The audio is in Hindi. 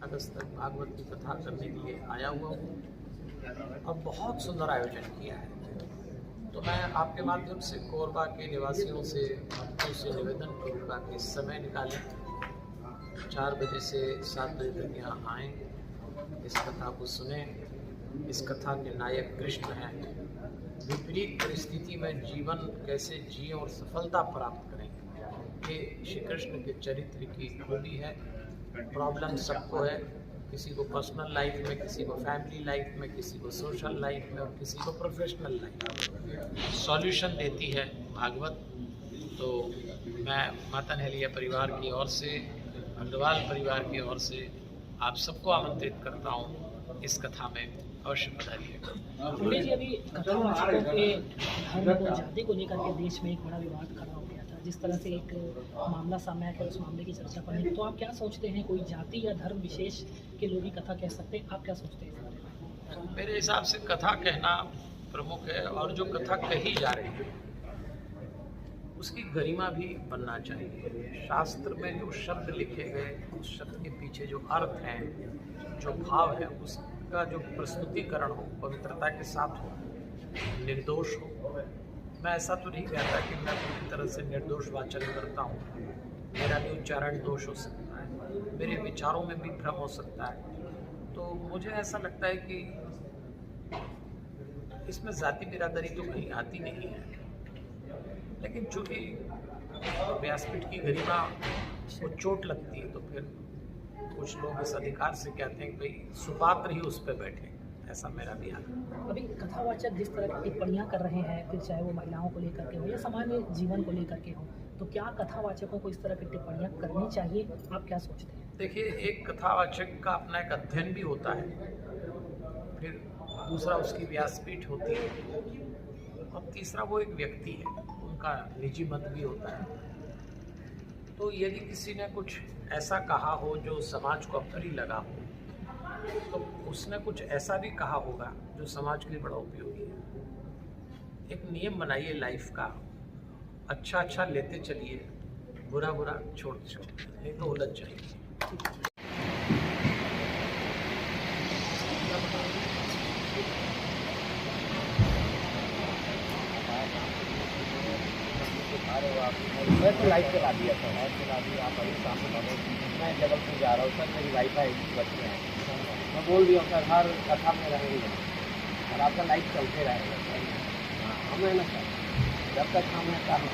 अगस्त तक भागवत की कथा करने के लिए आया हुआ हूँ और बहुत सुंदर आयोजन किया है। तो मैं आपके माध्यम से कोरबा के निवासियों से, भक्तों से निवेदन करूँगा कि समय निकालें, 4 बजे से 7 बजे तक यहाँ आएँ, इस कथा को सुने। इस कथा के नायक कृष्ण हैं। विपरीत परिस्थिति में जीवन कैसे जिए और सफलता प्राप्त करें, ये श्री कृष्ण के चरित्र की खूबी है। प्रॉब्लम सबको है, किसी को पर्सनल लाइफ में, किसी को फैमिली लाइफ में, किसी को सोशल लाइफ में और किसी को प्रोफेशनल लाइफ में। सॉल्यूशन देती है भागवत। तो मैं माता नहलिया परिवार की ओर से, अग्रवाल परिवार की ओर से आप सबको आमंत्रित करता हूँ, इस कथा में अवश्य पधारिएगा। पंडित जी, अभी कथावाचकों के धर्म और जाति को लेकर के देश में एक बड़ा विवाद खड़ा हो गया था। जिस तरह से एक मामला सामने आया, उस मामले की चर्चा करनी, तो आप क्या सोचते हैं, कोई जाति या धर्म विशेष के लोग ही कथा कह सकते हैं? आप क्या सोचते हैं? मेरे हिसाब से कथा कहना प्रमुख है और जो कथा कही जा रही है उसकी गरिमा भी बनना चाहिए। शास्त्र में जो शब्द लिखे गए, उस शब्द के पीछे जो अर्थ हैं, जो भाव है, उसका जो प्रस्तुतिकरण हो, पवित्रता के साथ हो, निर्दोष हो। मैं ऐसा तो नहीं कहता कि मैं पूरी तरह से निर्दोष वाचन करता हूँ। मेरा भी उच्चारण दोष हो सकता है, मेरे विचारों में भी भ्रम हो सकता है। तो मुझे ऐसा लगता है कि इसमें जाति बिरादरी तो कहीं आती नहीं है, लेकिन चूँकि व्यासपीठ की गरिमा को चोट लगती है तो फिर कुछ लोग इस अधिकार से कहते हैं कि भाई सुपात्र ही उस पर बैठे। ऐसा मेरा भी हाल है। अभी कथावाचक जिस तरह की टिप्पणियां कर रहे हैं, फिर चाहे वो महिलाओं को लेकर के हो या सामान्य जीवन को लेकर के हो, तो क्या कथावाचकों को इस तरह की टिप्पणियां करनी चाहिए? आप क्या सोचते हैं? देखिए, एक कथावाचक का अपना एक अध्ययन भी होता है, फिर दूसरा उसकी व्यासपीठ होती है और तीसरा वो एक व्यक्ति है, उनका निजी मत भी होता है। तो यदि किसी ने कुछ ऐसा कहा हो जो समाज को अप्रिय लगा हो, तो उसने कुछ ऐसा भी कहा होगा जो समाज के लिए बड़ा उपयोगी है। एक नियम बनाइए लाइफ का, अच्छा अच्छा लेते चलिए, बुरा बुरा छोड़ते छोड़ते, नहीं तो उलझ जाएगी। मैं तो लाइट चला दिया था, लाइट चला दिया। आप अभी सामने मैं जबलपुर जा रहा हूँ सर, मेरी वाईफाई बच्चे हैं। मैं बोल दिया सर, हर कथा में रहेंगे और आपका लाइट चलते रहेगा सर। हाँ, हमें ना सर, जब तक हमें काम